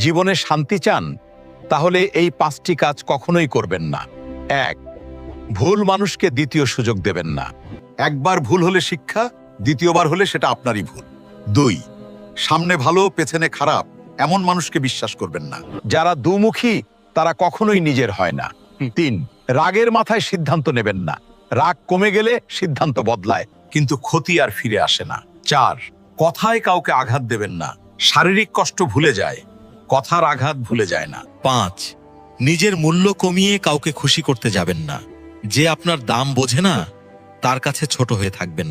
জীবনে শান্তি চান? তাহলে এই 5টি কাজ কখনোই করবেন না। 1, ভুল মানুষকে দ্বিতীয় সুযোগ দেবেন না। একবার ভুল হলে শিক্ষা, দ্বিতীয়বার হলে সেটা আপনারই ভুল। 2, সামনে ভালো পেছনে খারাপ এমন মানুষকে বিশ্বাস করবেন না। যারা দুমুখী তারা কখনোই নিজের হয় না। 3, রাগের মাথায় সিদ্ধান্ত নেবেন না। রাগ কমে গেলে সিদ্ধান্ত বদলায়, কিন্তু ক্ষতি আর ফিরে আসে না। 4, কথায় কাউকে আঘাত দেবেন না। শারীরিক কষ্ট ভুলে যায়, কথার আঘাত ভুলে যায় না। 5, নিজের মূল্য কমিয়ে কাউকে খুশি করতে যাবেন না। যে আপনার দাম বোঝে না তার কাছে ছোট হয়ে থাকবেন।